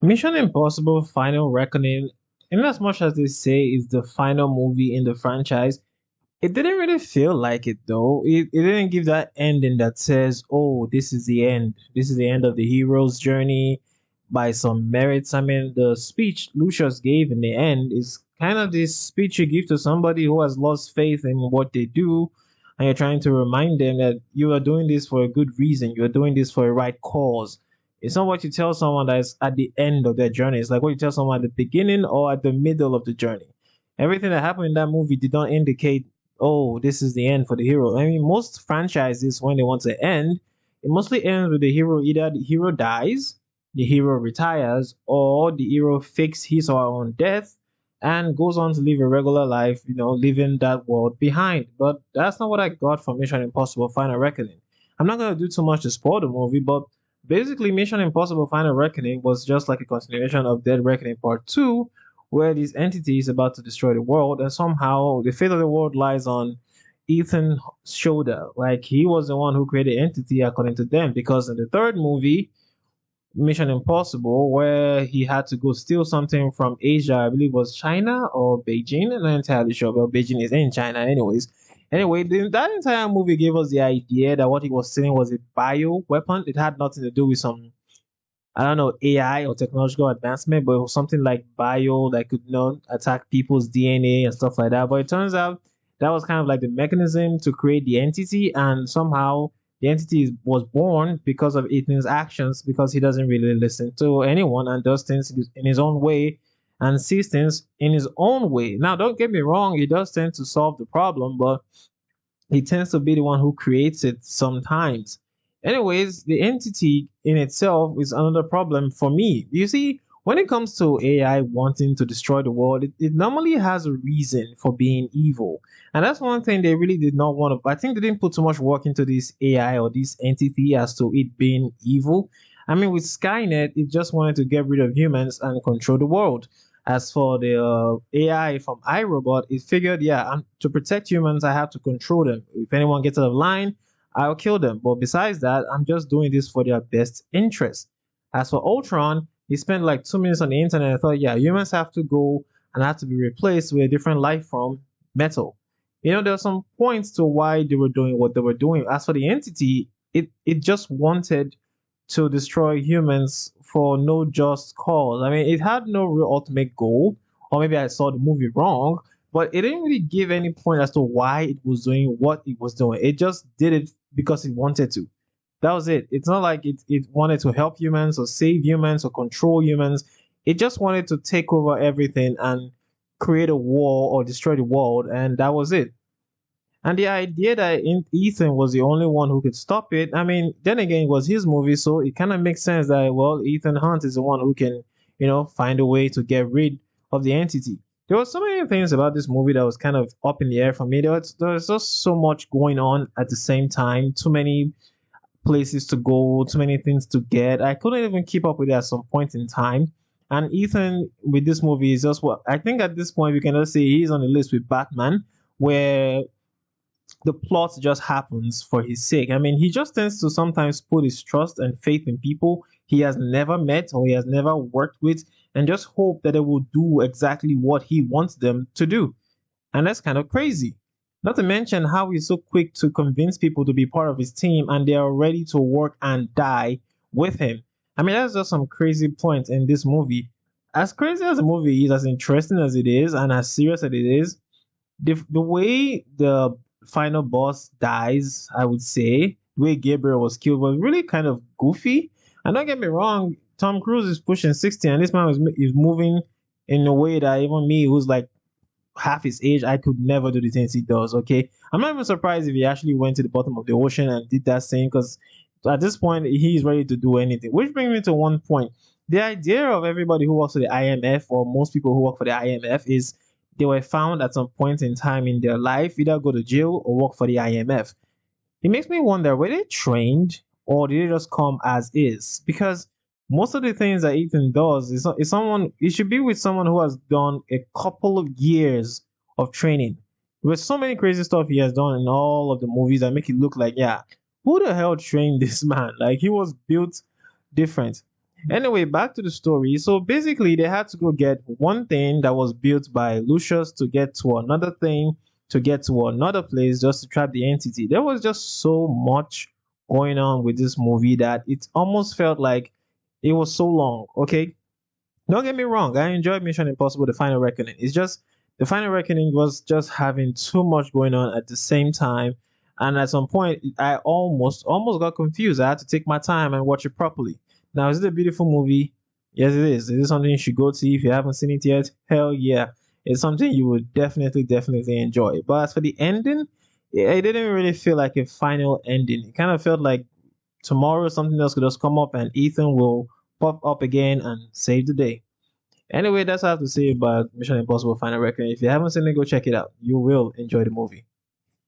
Mission Impossible Final Reckoning, in as much as they say is the final movie in the franchise, it didn't really feel like it though. It didn't give that ending that says, oh, this is the end. This is the end of the hero's journey by some merits. I mean, the speech Lucius gave in the end is kind of this speech you give to somebody who has lost faith in what they do. And you're trying to remind them that you are doing this for a good reason. You're doing this for a right cause. It's not what you tell someone that's at the end of their journey. It's like what you tell someone at the beginning or at the middle of the journey. Everything that happened in that movie did not indicate, oh, this is the end for the hero. I mean, most franchises, when they want to end, it mostly ends with the hero either the hero dies, the hero retires, or the hero fakes his or her own death and goes on to live a regular life, leaving that world behind. But that's not what I got from Mission Impossible Final Reckoning. I'm not going to do too much to spoil the movie, but basically, Mission Impossible Final Reckoning was just like a continuation of Dead Reckoning Part 2, where this entity is about to destroy the world, and somehow the fate of the world lies on Ethan's shoulder. Like, he was the one who created the entity, according to them, because in the third movie, Mission Impossible, where he had to go steal something from Asia, I believe was China or Beijing. I'm not entirely sure, but Beijing is in China, anyways. Anyway, that entire movie gave us the idea that what he was stealing was a bio weapon. It had nothing to do with some, I don't know, AI or technological advancement, but it was something like bio that could, attack people's DNA and stuff like that. But it turns out that was kind of like the mechanism to create the entity, and somehow the entity was born because of Ethan's actions, because he doesn't really listen to anyone and does things in his own way and sees things in his own way. Now, don't get me wrong, he does tend to solve the problem, but he tends to be the one who creates it sometimes. Anyways, the entity in itself is another problem for me. You see, when it comes to AI wanting to destroy the world, it normally has a reason for being evil. And that's one thing they really did not want to. I think they didn't put too much work into this AI or this entity as to it being evil. I mean, with Skynet, it just wanted to get rid of humans and control the world. As for the AI from iRobot, it figured, yeah, to protect humans, I have to control them. If anyone gets out of line, I'll kill them. But besides that, I'm just doing this for their best interest. As for Ultron, he spent like 2 minutes on the internet and thought, yeah, humans have to go and have to be replaced with a different life form, metal. There are some points to why they were doing what they were doing. As for the entity, it just wanted to destroy humans for no just cause. I mean, it had no real ultimate goal, or maybe I saw the movie wrong, but it didn't really give any point as to why it was doing what it was doing. It just did it because it wanted to. That was it. It's not like it wanted to help humans or save humans or control humans. It just wanted to take over everything and create a war or destroy the world, and that was it. And the idea that Ethan was the only one who could stop it, I mean, then again, it was his movie, so it kind of makes sense that, well, Ethan Hunt is the one who can, find a way to get rid of the entity. There were so many things about this movie that was kind of up in the air for me. There was just so much going on at the same time, too many places to go, too many things to get. I couldn't even keep up with it at some point in time. And Ethan with this movie is just what I think at this point we can just say he's on the list with Batman, where the plot just happens for his sake. I mean, he just tends to sometimes put his trust and faith in people he has never met or he has never worked with and just hope that they will do exactly what he wants them to do. And that's kind of crazy. Not to mention how he's so quick to convince people to be part of his team and they are ready to work and die with him. I mean, that's just some crazy point in this movie. As crazy as the movie is, as interesting as it is, and as serious as it is, the way the final boss dies, I would say, the way Gabriel was killed was really kind of goofy. And don't get me wrong, Tom Cruise is pushing 60, and this man is moving in a way that even me, who's like half his age, I could never do the things he does. Okay, I'm not even surprised if he actually went to the bottom of the ocean and did that same, because at this point he's ready to do anything. Which brings me to one point: the idea of everybody who works for the IMF, or most people who work for the IMF, is they were found at some point in time in their life either go to jail or work for the IMF. It makes me wonder, were they trained or did they just come as is? Because most of the things that Ethan does is someone, it should be with someone who has done a couple of years of training. With so many crazy stuff he has done in all of the movies that make it look like, yeah, who the hell trained this man? Like, he was built different. Anyway, back to the story. So basically, they had to go get one thing that was built by Lucius to get to another thing, to get to another place just to trap the entity. There was just so much going on with this movie that it almost felt like it was so long. Okay, don't get me wrong, I enjoyed Mission Impossible: The Final Reckoning. It's just the Final Reckoning was just having too much going on at the same time, and at some point, I almost got confused. I had to take my time and watch it properly. Now, is it a beautiful movie? Yes, it is. Is it something you should go see if you haven't seen it yet? Hell yeah, it's something you would definitely enjoy. But as for the ending, it didn't really feel like a final ending. It kind of felt like tomorrow something else could just come up and Ethan will pop up again and save the day. Anyway, that's all I have to say about Mission Impossible Final Reckoning. If you haven't seen it, go check it out. You will enjoy the movie.